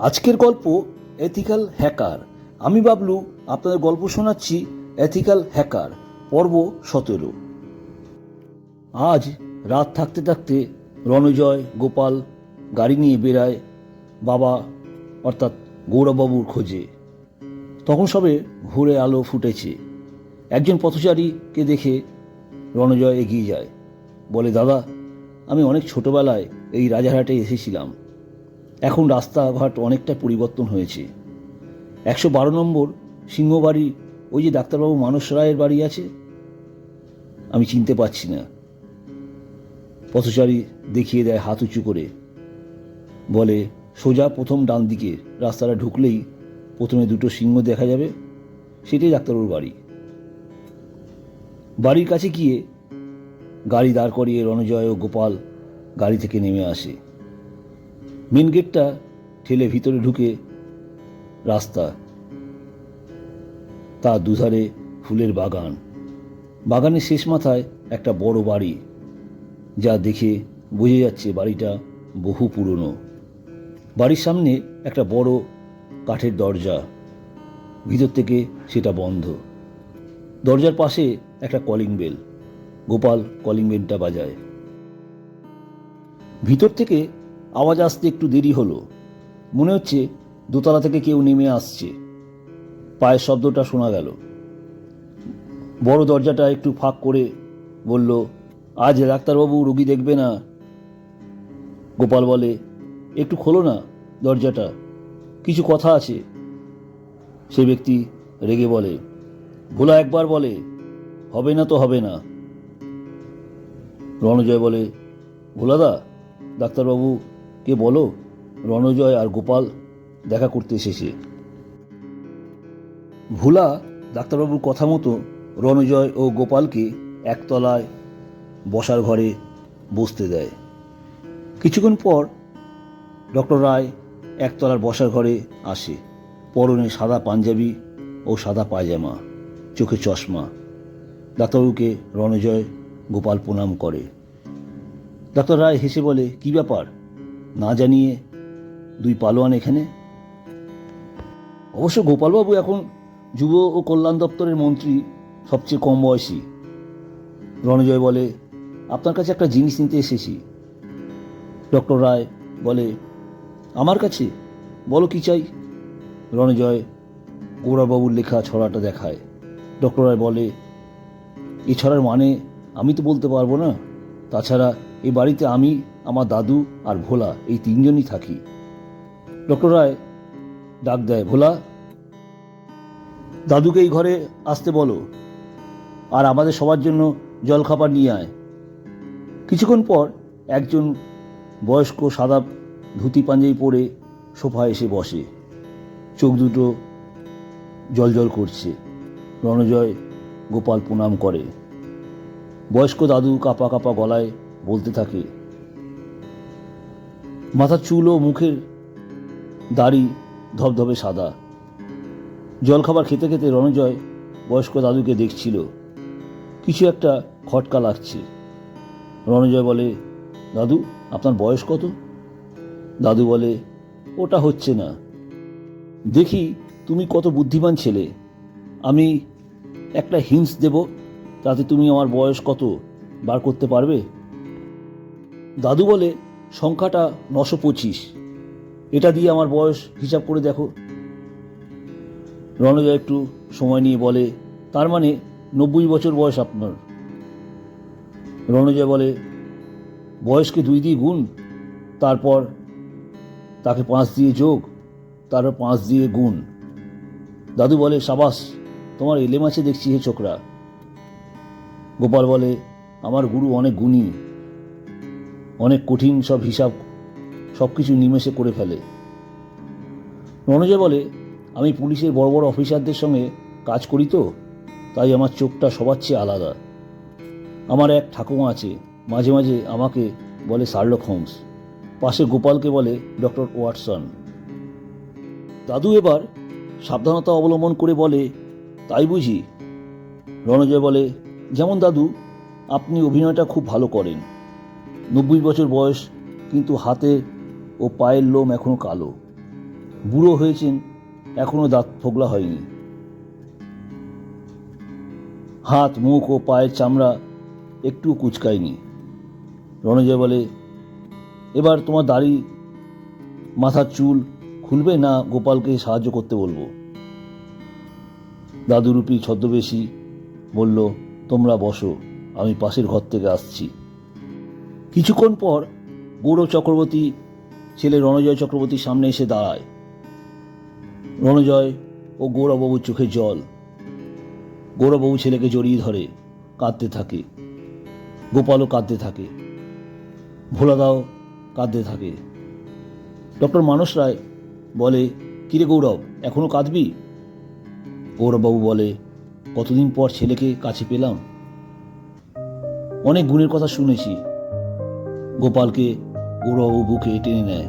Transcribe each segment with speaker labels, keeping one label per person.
Speaker 1: আজকের গল্প ethical hacker. আমি বাবলু আপনাদের গল্প শোনাচ্ছি এথিক্যাল হ্যাকার পর্ব 17। আজ রাত থাকতে থাকতে রণজয় গোপাল গাড়ি নিয়ে বেরায় বাবা অর্থাৎ গৌরববাবুর খোঁজে। তখন সবে ভোরে আলো ফুটেছে। একজন পথচারীকে দেখে রণজয় এগিয়ে যায়, বলে, দাদা, আমি অনেক ছোটবেলায় এই রাজারহাটে এসেছিলাম। এখন রাস্তাঘাট অনেকটা পরিবর্তন হয়েছে। 112 নম্বর সিংহবাড়ি, ওই যে ডাক্তারবাবু মানস রায়ের বাড়ি আছে, আমি চিনতে পারছি না। পথচারী দেখিয়ে দেয় হাত উঁচু করে, বলে, সোজা প্রথম ডান দিকে রাস্তাটা ঢুকলেই প্রথমে দুটো সিংহ দেখা যাবে, সেটাই ডাক্তারবাবুর বাড়ি। বাড়ির কাছে গিয়ে গাড়ি দাঁড় করিয়ে রণজয় ও গোপাল গাড়ি থেকে নেমে আসে। মেন গেটটা ঠেলে ভিতরে ঢুকে রাস্তা, তার দুধারে ফুলের বাগান। বাগানের শেষ মাথায় একটা বড় বাড়ি, যা দেখে বোঝা যাচ্ছে বাড়িটা বহু পুরনো। বাড়ির সামনে একটা বড় কাঠের দরজা, ভিতর থেকে সেটা বন্ধ। দরজার পাশে একটা কলিং বেল। গোপাল কলিং বেলটা বাজায়। ভিতর থেকে আওয়াজ আসতে একটু দেরি হলো। মনে হচ্ছে দোতলা থেকে কেউ নেমে আসছে। পায়ের শব্দটা শোনা গেল। বড় দরজাটা একটু ফাঁক করে বলল, আজ ডাক্তারবাবু রোগী দেখবে না? গোপাল বলে, একটু খোলো না দরজাটা, কিছু কথা আছে। সে ব্যক্তি রেগে বলে, ভোলা একবার বলে, হবে না তো হবে না। রণজয় বলে, ভোলাদা, ডাক্তারবাবু কে বলো, রণজয় আর গোপাল দেখা করতে এসেছে। ভোলা ডাক্তারবাবুর কথা মতো রণজয় ও গোপালকে একতলায় বসার ঘরে বসতে দেয়। কিছুক্ষণ পর ডক্টর রায় একতলার বসার ঘরে আসে। পরনে সাদা পাঞ্জাবি ও সাদা পায়জামা, চোখে চশমা। ডাক্তারবাবুকে রণজয় গোপাল প্রণাম করে। ডাক্তার রায় হেসে বলে, কি ব্যাপার, না জানিয়ে দুই পালোয়ান এখানে? অবশ্য গোপালবাবু এখন যুব ও কল্যাণ দপ্তরের মন্ত্রী, সবচেয়ে কম বয়সী। রণজয় বলে, আপনার কাছে একটা জিনিস নিতে এসেছি। ডক্টর রায় বলে, আমার কাছে? বলো কি চাই। রণজয় গৌরববাবুর লেখা ছড়াটা দেখায়। ডক্টর রায় বলে, এই ছড়ার মানে আমি তো বলতে পারবো না। তাছাড়া এই বাড়িতে আমি, আমার দাদু আর ভোলা, এই তিনজনই থাকি। ডক্টর রায় ডাক দেয়, ভোলা, দাদুকে এই ঘরে আসতে বলো, আর আমাদের সবার জন্য জলখাবার নিয়ে আয়। কিছুক্ষণ পর একজন বয়স্ক সাদা ধুতি পাঞ্জাবি পরে সোফায় এসে বসে। চোখ দুটো জলজল করছে। রণজয় গোপাল প্রণাম করে। বয়স্ক দাদু কাঁপা কাঁপা গলায় বলতে থাকে, মাথার চুল ও মুখের দাড়ি ধবধবে সাদা। জলখাবার খেতে খেতে রণজয় বয়স্ক দাদুকে দেখছিল। কিছু একটা খটকা লাগছে। রণজয় বলে, দাদু, আপনার বয়স কত? দাদু বলে, ওটা হচ্ছে না। দেখি তুমি কত বুদ্ধিমান ছেলে। আমি একটা হিন্টস দেব, তাতে তুমি আমার বয়স কত বার করতে পারবে। দাদু বলে, সংখ্যাটা 925। এটা দিয়ে আমার বয়স হিসাব করে দেখো। রণজয় একটু সময় নিয়ে বলে, তার মানে 90 বছর বয়স আপনার। রণজয় বলে, বয়সকে 2 দিয়ে গুণ, তারপর তাকে 5 দিয়ে যোগ, তারপর 5 দিয়ে গুণ। দাদু বলে, সাবাস, তোমার এলেম আছে দেখছি হে ছোকরা। গোপাল বলে, আমার গুরু অনেক গুণী, অনেক কঠিন সব হিসাব, সব কিছু নিমেষে করে ফেলে। রণজয় বলে, আমি পুলিশের বড় বড় অফিসারদের সঙ্গে কাজ করি তো, তাই আমার চোখটা সবার চেয়ে আলাদা। আমার এক ঠাকুমা আছে, মাঝে মাঝে আমাকে বলে শার্লক হোমস, পাশে গোপালকে বলে ডক্টর ওয়াটসন। দাদু এবার সাবধানতা অবলম্বন করে বলে, তাই বুঝি? রণজয় বলে, যেমন দাদু, আপনি অভিনয়টা খুব ভালো করেন। 90 বছর বয়স, কিন্তু হাতে ও পায়ের লোম এখনো কালো। বুড়ো হয়েছেন, এখনো দাঁত ফোগলা হয়নি। হাত, মুখ ও পায়ের চামড়া একটু কুচকায়নি। রণজয় বলে, এবার তোমার দাড়ি, মাথার চুল খুলবে না গোপালকে সাহায্য করতে বলবো? দাদুরূপী ছদ্মবেশী বলল, তোমরা বসো, আমি পাশের ঘর থেকে আসছি। কিছুক্ষণ পর গৌরব চক্রবর্তী ছেলে রণজয় চক্রবর্তীর সামনে এসে দাঁড়ায়। রণজয় ও গৌরববাবুর চোখে জল। গৌরববাবু ছেলেকে জড়িয়ে ধরে কাঁদতে থাকে। গোপালও কাঁদতে থাকে। ভোলাদাও কাঁদতে থাকে। ডক্টর মানস রায় বলে, কিরে গৌরব, এখনো কাঁদবি? গৌরববাবু বলে, কতদিন পর ছেলেকে কাছে পেলাম, অনেক গুণের কথা শুনেছি। গোপালকে গৌরববাবু বুকে টেনে নেয়।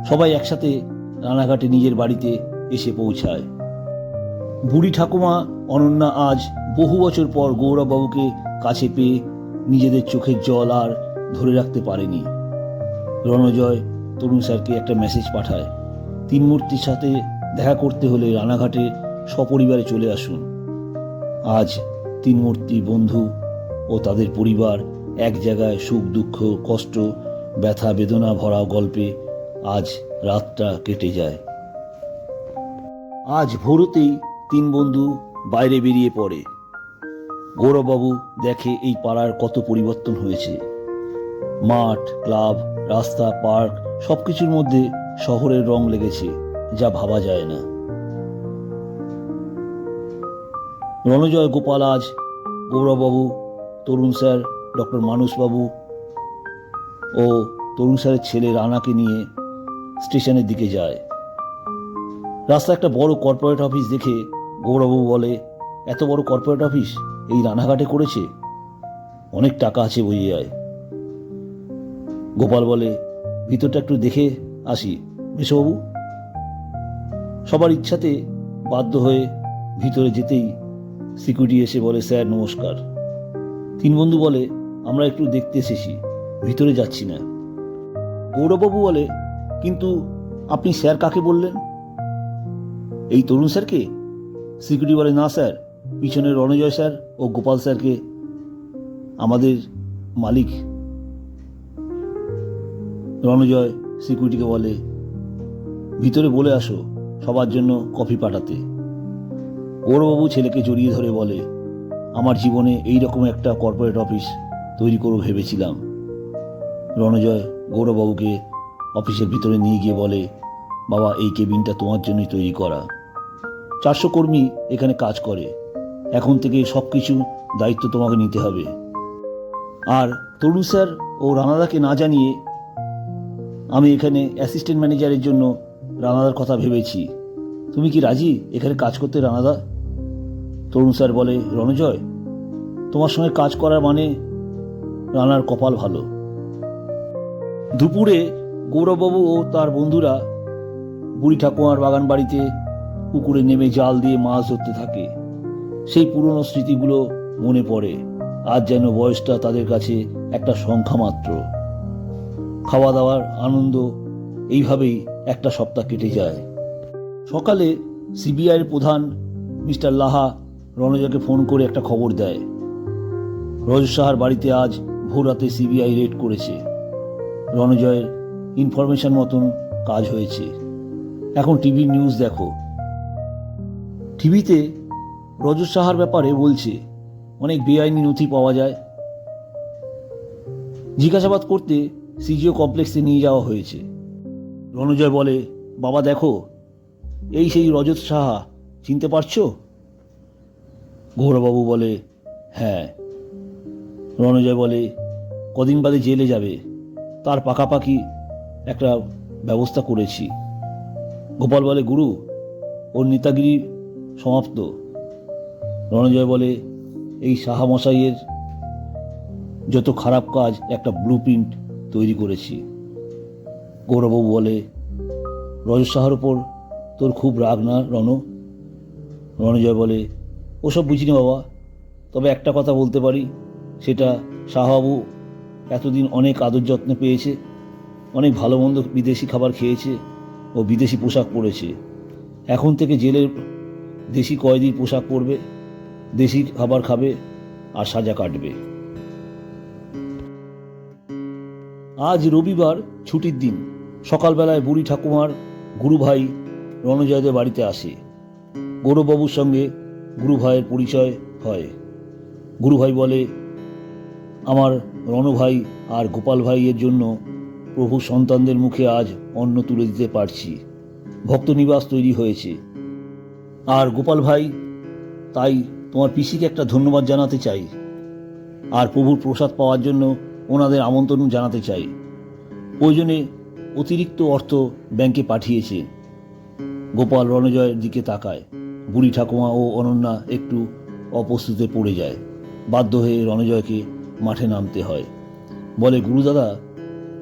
Speaker 1: সবাই একসাথে রানাঘাটে নিজের বাড়িতে এসে পৌঁছায়। বুড়ি ঠাকুমা অনন্যা আজ বহু বছর পর গৌরববাবুকে কাছে পেয়ে নিজেদের চোখের জল আর ধরে রাখতে পারেনি। রণজয় তরুণ স্যারকে একটা মেসেজ পাঠায়, তিনমূর্তির সাথে দেখা করতে হলে রানাঘাটে সপরিবারে চলে আসুন। আজ তিনমূর্তি, বন্ধু ও তাদের পরিবার এক জায়গায় সুখ, দুঃখ, কষ্ট, ব্যথা, বেদনা ভরা গল্পে আজ রাতটা কেটে যায়। আজ ভোরতেই তিন বন্ধু বাইরে বেরিয়ে পড়ে। গৌরববাবু দেখে এই পাড়ার কত পরিবর্তন হয়েছে। মাঠ, ক্লাব, রাস্তা, পার্ক সবকিছুর মধ্যে শহরের রং লেগেছে, যা ভাবা যায় না। রণজয়, গোপাল আজ গৌরববাবু, তরুণ স্যার, ডক্টর মানসবাবু ও তরুণ স্যারের ছেলে রানাকে নিয়ে স্টেশনের দিকে যায়। রাস্তায় একটা বড় কর্পোরেট অফিস দেখে গৌরববাবু বলে, এত বড় কর্পোরেট অফিস এই রানাঘাটে করেছে, অনেক টাকা আছে বোঝা যায়। গোপাল বলে, ভিতরটা একটু দেখে আসি মেসোবাবু। সবার ইচ্ছাতে বাধ্য হয়ে ভিতরে যেতেই সিকিউরিটি এসে বলে, স্যার নমস্কার। তিন বন্ধু বলে, আমরা একটু দেখতে এসেছি, ভিতরে যাচ্ছি না। গৌরববাবু বলে, কিন্তু আপনি স্যার কাকে বললেন? এই তরুণ স্যারকে? সিকিউরিটি বলে, না স্যার, পিছনে রণজয় স্যার ও গোপাল স্যারকে, আমাদের মালিক। রণজয় সিকিউরিটিকে বলে, ভিতরে বলে আসো সবার জন্য কফি পাঠাতে। গৌরববাবু ছেলেকে জড়িয়ে ধরে বলে, আমার জীবনে এই রকম একটা কর্পোরেট অফিস তৈরি করব ভেবেছিলাম। রণজয় গৌরববাবুকে অফিসের ভিতরে নিয়ে গিয়ে বলে, বাবা, এই কেবিনটা তোমার জন্যই তৈরি করা। 400 কর্মী এখানে কাজ করে, এখন থেকে সব কিছু দায়িত্ব তোমাকে নিতে হবে। আর তরুণ স্যার ও রানাদাকে না জানিয়ে আমি এখানে অ্যাসিস্ট্যান্ট ম্যানেজারের জন্য রানাদার কথা ভেবেছি। তুমি কি রাজি এখানে কাজ করতে রানাদা? তরুণ স্যার বলে, রণজয়, তোমার সঙ্গে কাজ করার মানে রানার কপাল ভালো। দুপুরে গৌরববাবু ও তার বন্ধুরা বুড়ি ঠাকুমার বাগান বাড়িতে পুকুরে নেমে জাল দিয়ে মাছ ধরতে থাকে। সেই পুরনো স্মৃতিগুলো মনে পড়ে। আজ যেন বয়সটা তাদের কাছে একটা সংখ্যা মাত্র। খাওয়া দাওয়ার আনন্দ, এইভাবেই একটা সপ্তাহ কেটে যায়। সকালে সিবিআইয়ের প্রধান মিস্টার লাহা রণজয়কে ফোন করে একটা খবর দেয়, রজত সাহার বাড়িতে আজ ভোর রাতে সিবিআই রেড করেছে। রণজয়ের ইনফরমেশন মতন কাজ হয়েছে। এখন টিভির নিউজ দেখো। টিভিতে রজত সাহার ব্যাপারে বলছে অনেক বেআইনি নথি পাওয়া যায়। জিজ্ঞাসাবাদ করতে সিজিও কমপ্লেক্সে নিয়ে যাওয়া হয়েছে। রণজয় বলে, বাবা দেখো, এই সেই রজত সাহা, চিনতে পারছো? গৌরবাবু বলে, হ্যাঁ। রণজয় বলে, কদিন বাদে জেলে যাবে, তার পাকাপাকি একটা ব্যবস্থা করেছি। গোপাল বলে, গুরু, ওর নেতাগিরি সমাপ্ত। রণজয় বলে, এই সাহা মশাইয়ের যত খারাপ কাজ একটা ব্লু প্রিন্ট তৈরি করেছি। গৌরবাবু বলে, রজত সাহার ওপর তোর খুব রাগ না রণ? রণজয় বলে, ওসব বুঝিনি বাবা, তবে একটা কথা বলতে পারি, সেটা সাহাবাবু এতদিন অনেক আদর যত্ন পেয়েছে, অনেক ভালো মন্দ বিদেশি খাবার খেয়েছে, ও বিদেশি পোশাক পরেছে। এখন থেকে জেলের দেশি কয়েদির পোশাক পরবে, দেশি খাবার খাবে আর সাজা কাটবে। আজ রবিবার, ছুটির দিন। সকালবেলায় বুড়ি ঠাকুমার গুরুভাই রণজয়দের বাড়িতে আসে। গৌরববাবুর সঙ্গে গুরুভাইয়ের পরিচয় হয়। গুরুভাই বলে, আমার রণভাই আর গোপাল ভাইয়ের জন্য প্রভু সন্তানদের মুখে আজ অন্ন তুলে দিতে পারছি। ভক্তনিবাস তৈরি হয়েছে। আর গোপাল ভাই, তাই তোমার পিসিকে একটা ধন্যবাদ জানাতে চাই, আর প্রভুর প্রসাদ পাওয়ার জন্য ওনাদের আমন্ত্রণ জানাতে চাই। প্রয়োজনে অতিরিক্ত অর্থ ব্যাংকে পাঠিয়েছে। গোপাল রণজয়ের দিকে তাকায়। বুড়ি ঠাকুমা ও অনন্যা একটু অপ্রস্তুতে পড়ে যায়। বাধ্য হয়ে রণজয়কে মাঠে নামতে হয়। বলে, গুরুদাদা,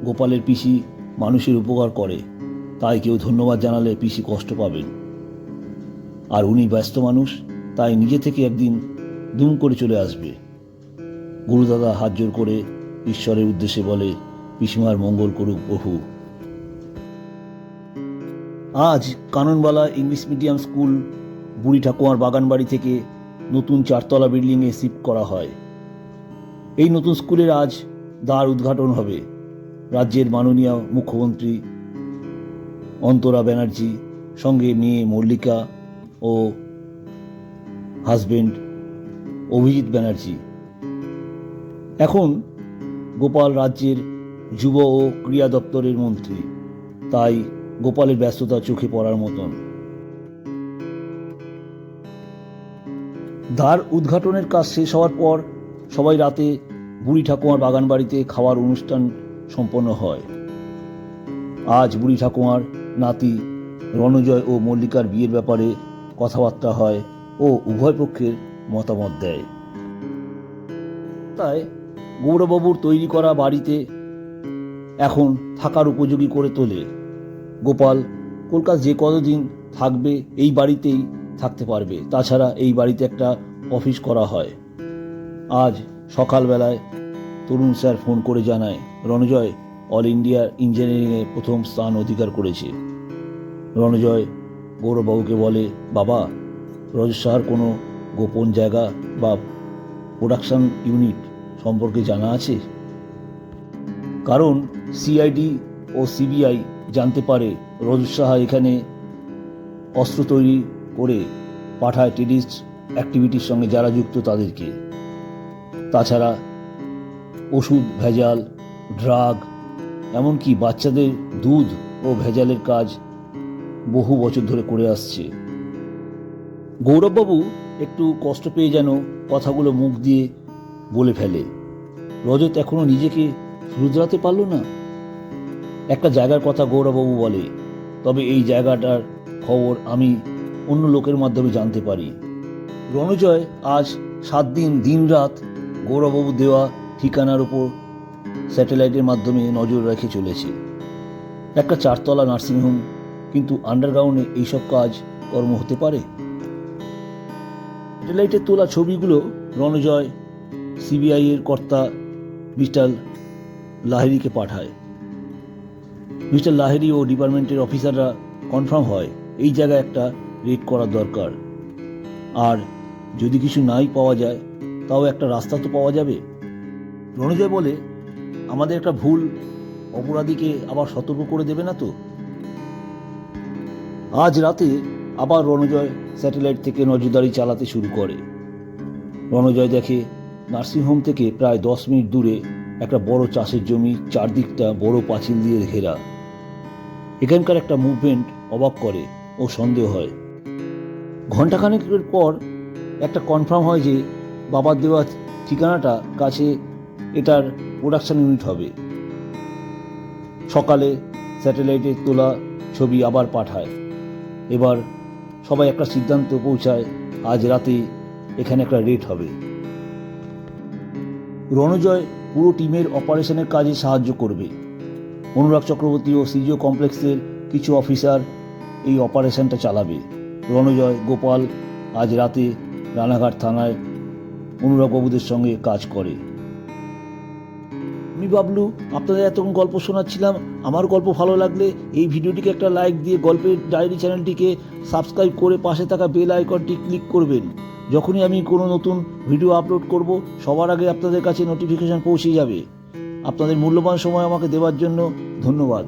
Speaker 1: গোপালের পিসি মানুষের উপকার করে, তাই কেউ ধন্যবাদ জানালে পিসি কষ্ট পাবেন। আর উনি ব্যস্ত মানুষ, তাই নিজে থেকে একদিন দুম করে চলে আসবে। গুরুদাদা হাত জোর করে ঈশ্বরের উদ্দেশ্যে বলে, পিসিমার মঙ্গল করুক প্রভু। আজ কাননবালা ইংলিশ মিডিয়াম স্কুল বুড়ি ঠাকুমার বাগানবাড়ি থেকে নতুন 4তলা বিল্ডিংয়ে শিফট করা হয়। এই নতুন স্কুলের আজ দ্বার উদ্ঘাটন হবে। রাজ্যের মাননীয় মুখ্যমন্ত্রী অন্তরা ব্যানার্জি, সঙ্গে মেয়ে মল্লিকা ও হাজবেন্ড অভিজিৎ ব্যানার্জি। এখন গোপাল রাজ্যের যুব ও ক্রীড়া দপ্তরের মন্ত্রী, তাই গোপালের ব্যস্ততা চোখে পড়ার মতন। দ্বার উদ্ঘাটনের কাজ শেষ হওয়ার পর সবাই রাতে বুড়ি ঠাকুমার বাগান বাড়িতে খাওয়ার অনুষ্ঠান সম্পন্ন হয়। আজ বুড়ি ঠাকুমার নাতি রণজয় ও মল্লিকার বিয়ের ব্যাপারে কথাবার্তা হয় ও উভয় পক্ষের মতামত দেয়। তাই গৌরবাবুর তৈরি করা বাড়িতে এখন থাকার উপযোগী করে তোলে। গোপাল কলকাতা যে কতদিন থাকবে এই বাড়িতেই থাকতে পারবে। তাছাড়া এই বাড়িতে একটা অফিস করা হয়। আজ সকালবেলায় তরুণ স্যার ফোন করে জানায়, রণজয় অল ইন্ডিয়া ইঞ্জিনিয়ারিংয়ে প্রথম স্থান অধিকার করেছে। রণজয় গৌরববাবুকে বলে, বাবা, রজত কোনো গোপন জায়গা বা প্রোডাকশন ইউনিট সম্পর্কে জানা আছে? কারণ সিআইডি ও সিবিআই জানতে পারে রজত সাহা এখানে অস্ত্র তৈরি করে পাঠায় টেরিস্ট অ্যাক্টিভিটির সঙ্গে যারা যুক্ত তাদেরকে। তাছাড়া ওষুধ ভেজাল, ড্রাগ, এমনকি বাচ্চাদের দুধ ও ভেজালের কাজ বহু বছর ধরে করে আসছে। গৌরববাবু একটু কষ্ট পেয়ে যেন কথাগুলো মুখ দিয়ে বলে ফেলে, রজত এখনো নিজেকে শুধরাতে পারল না। একটা জায়গার কথা গৌরববাবু বলে, তবে এই জায়গাটার খবর আমি অন্য লোকের মাধ্যমে জানতে পারি। রণজয় আজ 7 দিন দিনরাত গৌরববাবু দেওয়া ঠিকানার উপর স্যাটেলাইটের মাধ্যমে নজর রেখে চলেছে। একটা 4তলা নার্সিংহোম, কিন্তু আন্ডারগ্রাউন্ডে এইসব কাজ কর্ম হতে পারে? স্যাটেলাইটের তোলা ছবিগুলো রণজয় সিবিআই এর কর্তা মিস্টার লাহিড়িকে পাঠায়। মিস্টার লাহিড়ি ও ডিপার্টমেন্টের অফিসাররা কনফার্ম হয় এই জায়গায় একটা রেড করার দরকার। আর যদি কিছু নাই পাওয়া যায়, তাও একটা রাস্তা তো পাওয়া যাবে। রণজয় বলে, আমাদের একটা ভুল অপরাধীকে আবার সতর্ক করে দেবে না তো? আজ রাতে আবার রণজয় স্যাটেলাইট থেকে নজরদারি চালাতে শুরু করে। রণজয় দেখে নার্সিংহোম থেকে প্রায় 10 মিনিট দূরে একটা বড় চাষের জমি, চারদিকটা বড় পাঁচিল দিয়ে ঘেরা। এখানকার একটা মুভমেন্ট অবাক করে ও সন্দেহ হয়। ঘণ্টাখানেকের পর একটা কনফার্ম হয় যে বাবার দেওয়া ঠিকানাটা কাছে এটার প্রোডাকশন ইউনিট হবে। সকালে স্যাটেলাইটের তোলা ছবি আবার পাঠায়। এবার সবাই একটা সিদ্ধান্ত পৌঁছায়, আজ রাতে এখানে একটা রেড হবে। রণজয় পুরো টিমের অপারেশনের কাজে সাহায্য করবে। অনুরাগ চক্রবর্তী ও সিজিও কমপ্লেক্সের কিছু অফিসার এই অপারেশনটা চালাবে। রণজয়, গোপাল আজ রাতে রানাঘাট থানায় অনুরাগবাবুদের সঙ্গে কাজ করে। আমি বাবলু আপনাদের এতক্ষণ গল্প শোনাচ্ছিলাম। আমার গল্প ভালো লাগলে এই ভিডিওটিকে একটা লাইক দিয়ে গল্পের ডায়েরি চ্যানেলটিকে সাবস্ক্রাইব করে পাশে থাকা বেল আইকনটি ক্লিক করবেন। যখনই আমি কোনো নতুন ভিডিও আপলোড করব সবার আগে আপনাদের কাছে নোটিফিকেশন পৌঁছে যাবে। আপনাদের মূল্যবান সময় আমাকে দেওয়ার জন্য ধন্যবাদ।